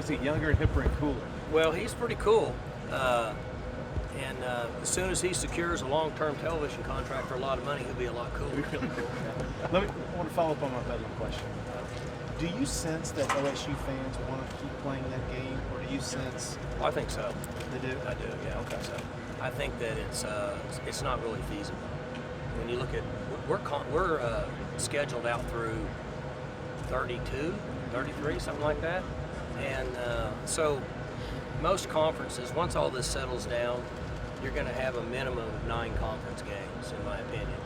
wants to get younger, hipper, and cooler. Well, he's pretty cool. And as soon as he secures a long-term television contract for a lot of money, he'll be a lot cooler. Really cool. I want to follow up on my Bedlam question. Do you sense that LSU fans want to keep playing that game, or do you sense? Well, I think so. They do. I do. Yeah. Okay. So I think that it's not really feasible. When you look at we're scheduled out through 32, 33, something like that, and so most conferences, once all this settles down, you're going to have a minimum of 9 conference games, in my opinion.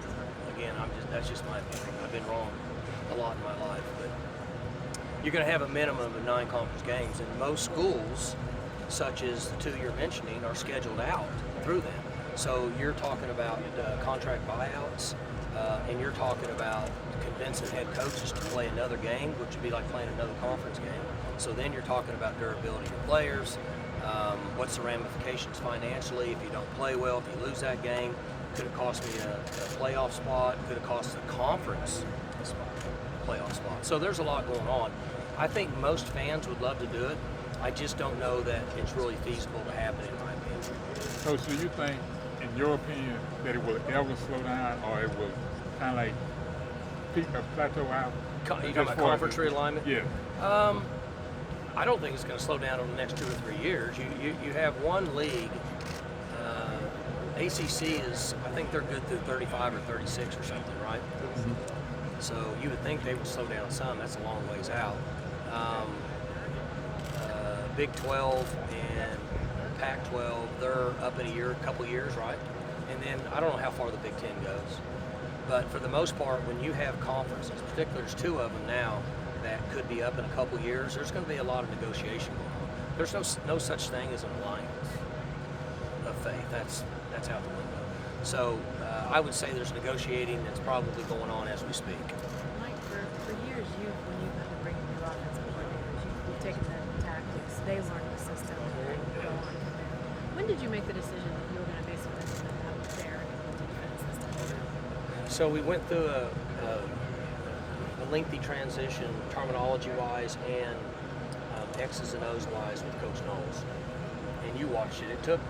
Again, that's just my opinion. I've been wrong a lot in my life, but you're going to have a minimum of 9 conference games, and most schools, such as the 2 you're mentioning, are scheduled out through them. So you're talking about contract buyouts, and you're talking about convincing head coaches to play another game, which would be like playing another conference game. So then you're talking about durability of players. What's the ramifications financially if you don't play well, if you lose that game? Could it cost me a playoff spot? Could it cost the conference a playoff spot? So there's a lot going on. I think most fans would love to do it. I just don't know that it's really feasible to happen, in my opinion. Coach, do you think, in your opinion, that it will ever slow down, or it will kind of like peak or plateau out? You talking about conference realignment? Yeah. I don't think it's going to slow down over the next 2 or 3 years. You have one league. ACC is, I think they're good through 35 or 36 or something, right? Mm-hmm. So you would think they would slow down some. That's a long ways out. Big 12 and Pac-12, they're up in a couple years, right? And then I don't know how far the Big 10 goes. But for the most part, when you have conferences, particularly there's 2 of them now that could be up in a couple years, there's going to be a lot of negotiation going on. There's no such thing as an alliance of faith. That's out the window. So I would say there's negotiating that's probably going on as we speak. Mike, for years, when you've had to bring new offensive coordinators, you've taken the tactics, they learned the system, and you go on from there. When did you make the decision that you were going to basically implement how fair and defense this time? So we went through a lengthy transition, terminology-wise and X's and O's wise with Coach Knowles. And you watched it. It took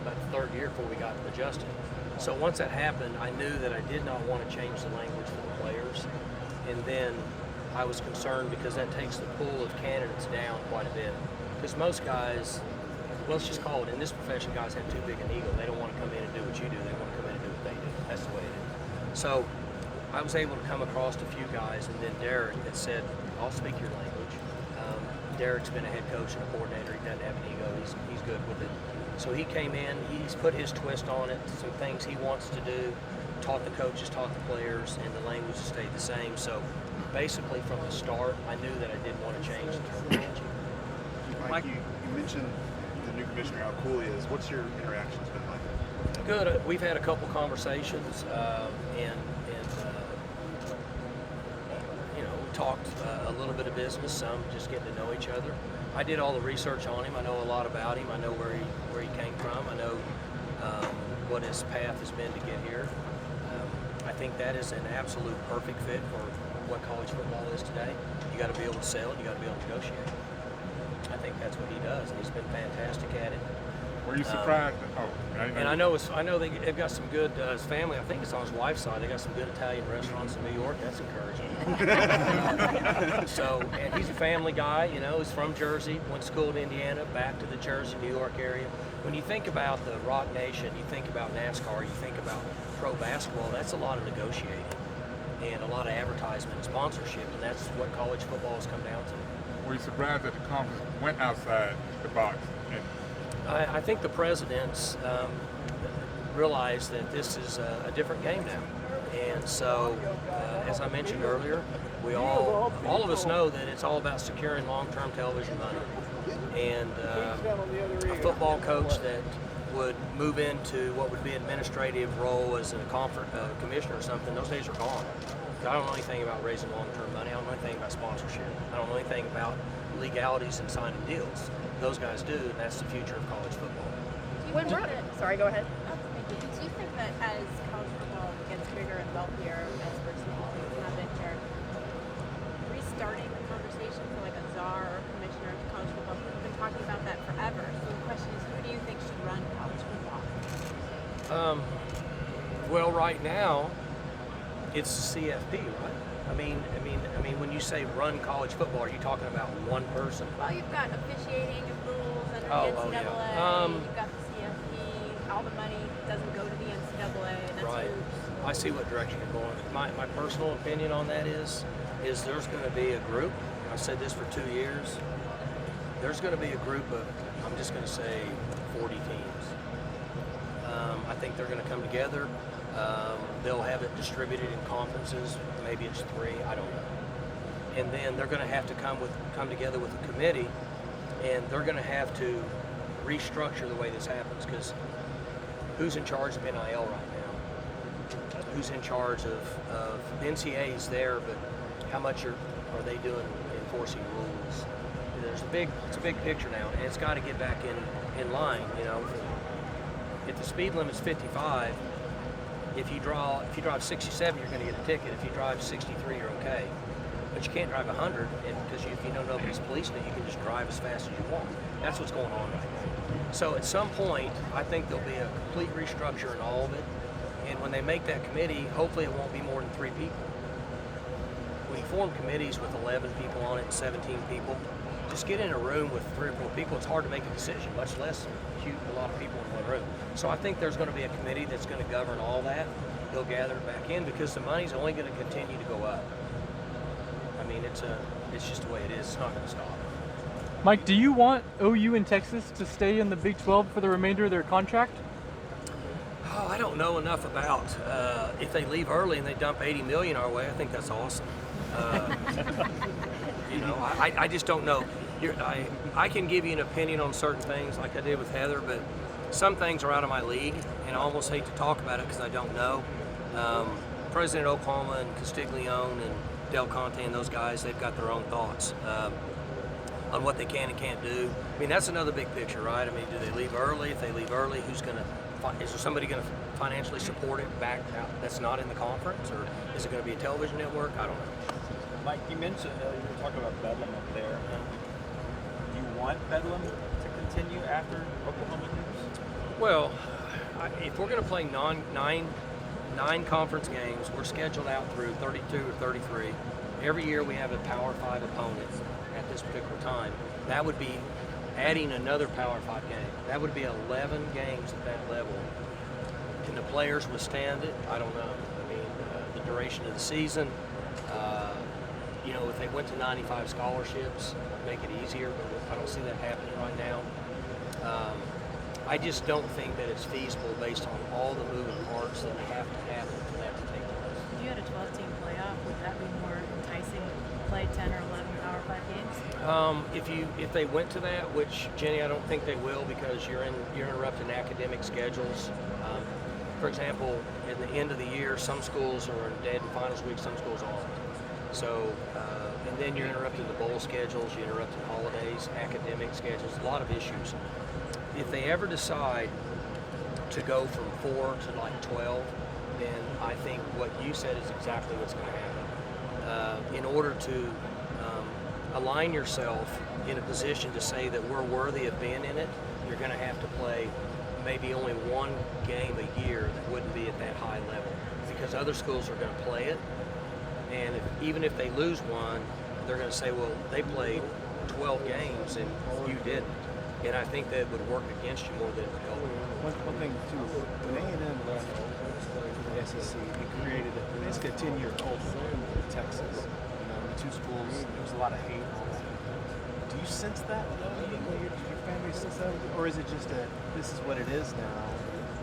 about the 3rd year before we got adjusted. So once that happened, I knew that I did not want to change the language for the players. And then I was concerned because that takes the pool of candidates down quite a bit. Because most guys, well, let's just call it, in this profession, guys have too big an ego. They don't want to come in and do what you do. They want to come in and do what they do. That's the way it is. So I was able to come across a few guys, and then Derek that said, I'll speak your language. Derek's been a head coach and a coordinator. He doesn't have an ego. He's good with it. So he came in, he's put his twist on it, some things he wants to do, taught the coaches, taught the players, and the language stayed the same. So basically from the start, I knew that I didn't want to change the terminology. Mike, you mentioned the new commissioner, how cool he is. What's your interactions been like? Good. We've had a couple conversations, and we talked a little bit of business, some just getting to know each other. I did all the research on him. I know a lot about him. I know where he came from. I know what his path has been to get here. I think that is an absolute perfect fit for what college football is today. You got to be able to sell it. You got to be able to negotiate. I think that's what he does, and he's been fantastic at it. Were you surprised? And I know they've got some good. His family, I think it's on his wife's side. They got some good Italian restaurants in New York. That's encouraging. So, and he's a family guy. He's from Jersey. Went to school in Indiana. Back to the Jersey, New York area. When you think about the Rock Nation, you think about NASCAR. You think about pro basketball. That's a lot of negotiating and a lot of advertisement and sponsorship, and that's what college football has come down to. Were you surprised that the conference went outside the box? I think the presidents realize that this is a different game now. And so, as I mentioned earlier, all of us know that it's all about securing long-term television money. And a football coach that would move into what would be an administrative role as a commissioner or something, those days are gone. I don't know anything about raising long-term money. I don't know anything about sponsorship. I don't know anything about legalities and signing deals. Those guys do, and that's the future of college football. Sorry, go ahead. Do you think that as college football gets bigger and wealthier, as personalities have been here, restarting the conversation for like a czar or commissioner of college football Well, right now, it's the CFP, right? I mean, when you say run college football, are you talking about one person? Well, you've got officiating and rules under the Oh, NCAA. yeah. You've got the CFP. All the money doesn't go to the NCAA. And that's Right. hoops. I see what direction you're going. My personal opinion on that is there's going to be a group. I've said this for 2 years. There's going to be a group of, I'm just going to say, 40 teams. I think they're going to come together. They'll have it distributed in conferences. Maybe it's 3. I don't know. And then they're going to have to come together with a committee, and they're going to have to restructure the way this happens, because who's in charge of NIL right now? Who's in charge of NCAA is there, but how much are they doing enforcing rules? It's a big picture now, and it's got to get back in line. You know, if the speed limit's 55, if you drive 67, you're going to get a ticket. If you drive 63, you're okay. But you can't drive 100, and because if you know nobody's policing it, you can just drive as fast as you want. That's what's going on right now. So at some point, I think there'll be a complete restructure in all of it. And when they make that committee, hopefully it won't be more than 3 people. When you form committees with 11 people on it and 17 people, just get in a room with 3 or 4 people. It's hard to make a decision, much less a lot of people in one room. So I think there's going to be a committee that's going to govern all that. They'll gather it back in, because the money's only going to continue to go up. I mean, it's just the way it is. It's not going to stop. Mike, do you want OU and Texas to stay in the Big 12 for the remainder of their contract? Oh, I don't know enough about if they leave early and they dump $80 million our way. I think that's awesome. You know, I just don't know. I can give you an opinion on certain things, like I did with Heather, but some things are out of my league, and I almost hate to talk about it because I don't know. President Oklahoma and Castiglione and Del Conte and those guys, they've got their own thoughts on what they can and can't do. I mean, that's another big picture, right? I mean, do they leave early? If they leave early, is there somebody going to financially support it back out that's not in the conference, or is it going to be a television network? I don't know. Mike, you mentioned you were talking about Bedlam up there. Do you want Bedlam to continue after Oklahoma leaves? Well, if we're going to play nine conference games, we're scheduled out through 32 or 33. Every year we have a Power 5 opponent at this particular time. That would be adding another Power 5 game. That would be 11 games at that level. Can the players withstand it? I don't know. I mean, the duration of the season. You know, if they went to 95 scholarships, make it easier, but I don't see that happening right now. I just don't think that it's feasible based on all the moving parts that have to happen for that to take place. If you had a 12-team playoff, would that be more enticing to play 10 or 11 Power 5 games? If they went to that, which Jenny, I don't think they will, because you're interrupting academic schedules. For example, at the end of the year, some schools are dead in finals week, some schools aren't. So, and then you're interrupting the bowl schedules, you're interrupting holidays, academic schedules, a lot of issues. If they ever decide to go from 4 to like 12, then I think what you said is exactly what's going to happen. In order to align yourself in a position to say that we're worthy of being in it, you're going to have to play maybe only one game a year that wouldn't be at that high level, because other schools are going to play it. And even if they lose one, they're going to say, well, they played 12 games and you didn't. And I think that would work against you more than it would help you. One thing too, when A&M left the SEC, it created basically a 10-year culture in Texas. You know, the 2 schools, there was a lot of hate on that. Do you sense that? Your family sense that, or is it just this is what it is now,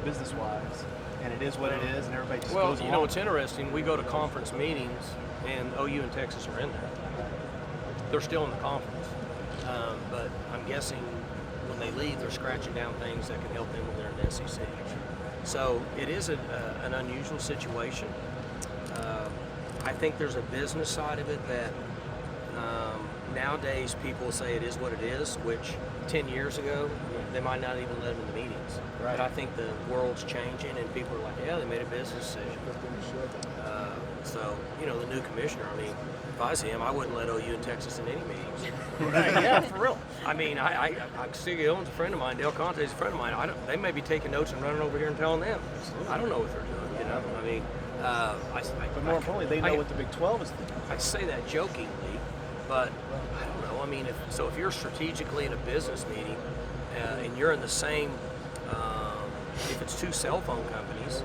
business-wise? And it is what it is, and everybody just goes along. Well, you know, it's interesting. We go to conference meetings, and OU and Texas are in there. They're still in the conference. But I'm guessing when they leave, they're scratching down things that can help them when they're in the SEC. So it is an unusual situation. I think there's a business side of it that nowadays people say it is what it is, which 10 years ago, they might not even let them in the meetings. Right. But I think the world's changing, and people are like, yeah, they made a business decision. So, you know, the new commissioner, I mean, if I was him, I wouldn't let OU and Texas in any meetings. Yeah, for real. I mean, Siggy Owens, a friend of mine, Dale Conte's a friend of mine. They may be taking notes and running over here and telling them. I don't know what they're doing, you know. I mean, But more importantly, they know what the Big 12 is thinking. I say that jokingly, but I don't know. I mean, if you're strategically in a business meeting and you're in the same, if it's two cell phone companies,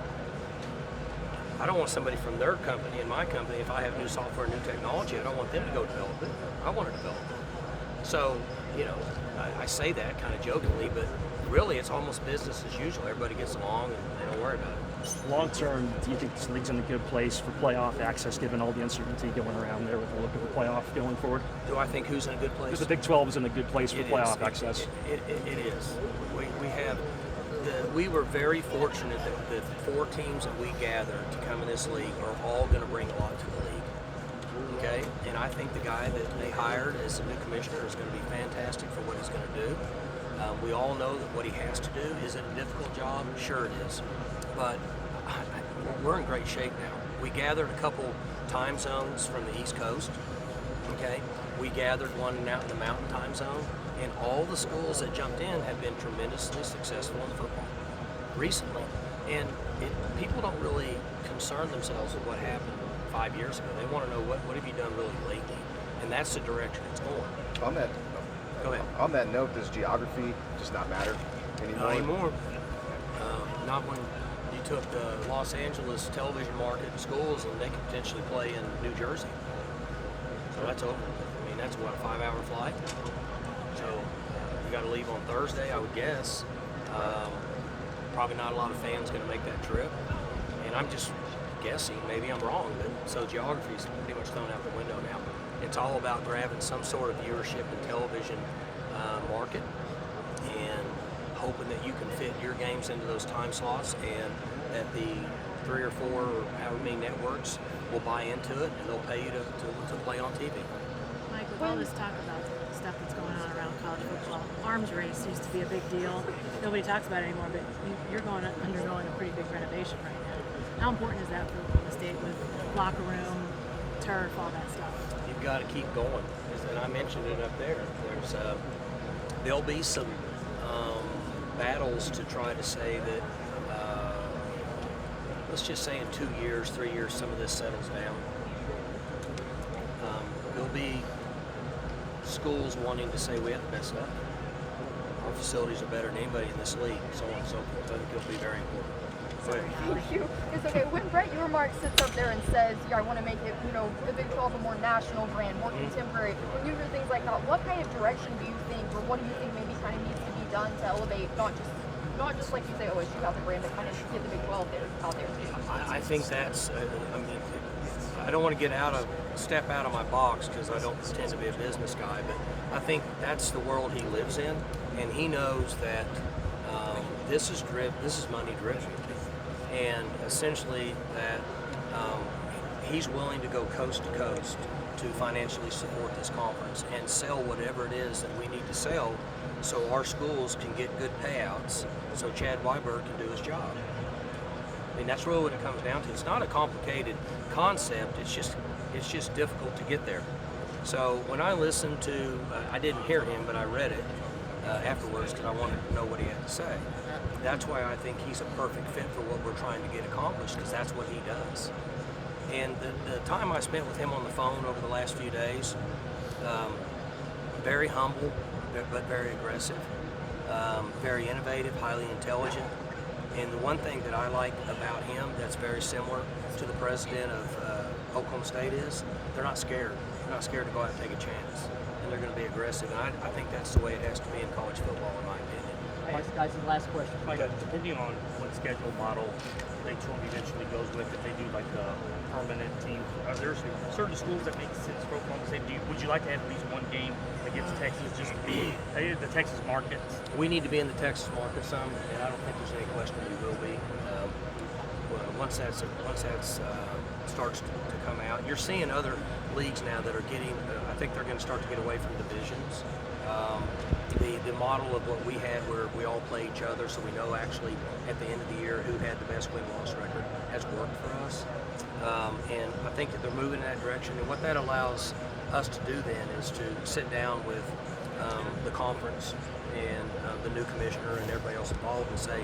I don't want somebody from their company and my company, if I have new software, new technology, I don't want them to go develop it. I want to develop it. So, you know, I say that kind of jokingly, but really it's almost business as usual. Everybody gets along and they don't worry about it. Long term, do you think this league's in a good place for playoff access, given all the uncertainty going around there with the look of the playoff going forward? Do I think who's in a good place? The Big 12 is in a good place for playoff access. It is. We were very fortunate that the 4 teams that we gathered to come in this league are all going to bring a lot to the league. Okay? And I think the guy that they hired as the new commissioner is going to be fantastic for what he's going to do. We all know that what he has to do is it a difficult job? Sure it is. But we're in great shape now. We gathered a couple time zones from the East Coast. Okay? We gathered one out in the Mountain Time Zone. And all the schools that jumped in have been tremendously successful in football recently. And people don't really concern themselves with what happened 5 years ago. They want to know what have you done really lately, and that's the direction it's going. Go ahead. On that note, does geography just not matter anymore? Not anymore. Not when you took the Los Angeles television market schools and they could potentially play in New Jersey. So that's over. I mean, that's what, a 5-hour flight? So you got to leave on Thursday, I would guess. Probably not a lot of fans going to make that trip. And I'm just guessing, maybe I'm wrong, but so geography's pretty much thrown out the window now. It's all about grabbing some sort of viewership in television market and hoping that you can fit your games into those time slots and that the 3 or 4 or however many networks will buy into it and they'll pay you to play on TV. Mike, with all this talk about stuff that's going on around college football, arms race used to be a big deal. Nobody talks about it anymore, but you're undergoing a pretty big renovation right now. How important is that for the state with locker room, turf, all that stuff? You've got to keep going, and I mentioned it up there. There'll be some battles to try to say that, let's just say in 2 years, 3 years, some of this settles down. There'll be schools wanting to say we have the best stuff. Our facilities are better than anybody in this league, so on and so forth. I think it'll be very important. Thank you. It's okay. When Brett Yormark sits up there and says, "Yeah, I want to make it, the Big 12 a more national brand, more contemporary," when you hear things like that, what kind of direction do you think, or what do you think maybe kind of needs to be done to elevate not just like you say, OSU out the brand, but kind of get the Big 12 out there? I think that's. I don't want to step out of my box because I don't pretend to be a business guy, but I think that's the world he lives in, and he knows that this is money driven, and essentially that he's willing to go coast to coast to financially support this conference and sell whatever it is that we need to sell so our schools can get good payouts so Chad Weiberg can do his job. I mean, that's really what it comes down to. It's not a complicated concept, it's just difficult to get there. So when I listened to, I didn't hear him, but I read it afterwards because I wanted to know what he had to say. That's why I think he's a perfect fit for what we're trying to get accomplished, because that's what he does. And the time I spent with him on the phone over the last few days, very humble, but very aggressive, very innovative, highly intelligent. And the one thing that I like about him that's very similar to the president of Oklahoma State is they're not scared. They're not scared to go out and take a chance. And they're going to be aggressive. And I think that's the way it has to be in college football, in my opinion. Guys, the last question. Mike, depending on what schedule model Big 12 eventually goes with, if they do like a permanent team, are there certain schools that make sense for Oklahoma State? Would you like to have at least one game against Texas, just to be the Texas market? We need to be in the Texas market some, and I don't think there's any question we will be. Once that starts to come out, you're seeing other leagues now that are getting. I think they're going to start to get away from divisions. The model of what we had where we all play each other, so we know actually at the end of the year who had the best win-loss record has worked for us. And I think that they're moving in that direction. And what that allows us to do then is to sit down with the conference and the new commissioner and everybody else involved and say,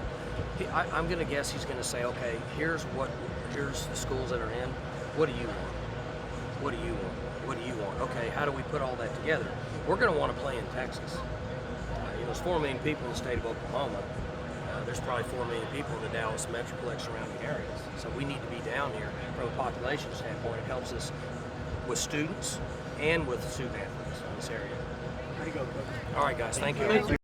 I'm going to guess he's going to say, okay, here's the schools that are in. What do you want? What do you want? What do you want? Okay, how do we put all that together? We're going to want to play in Texas. There's 4 million people in the state of Oklahoma. There's probably 4 million people in the Dallas Metroplex surrounding areas. So we need to be down here from a population standpoint. It helps us with students and with student athletes in this area. All right, guys, thank you.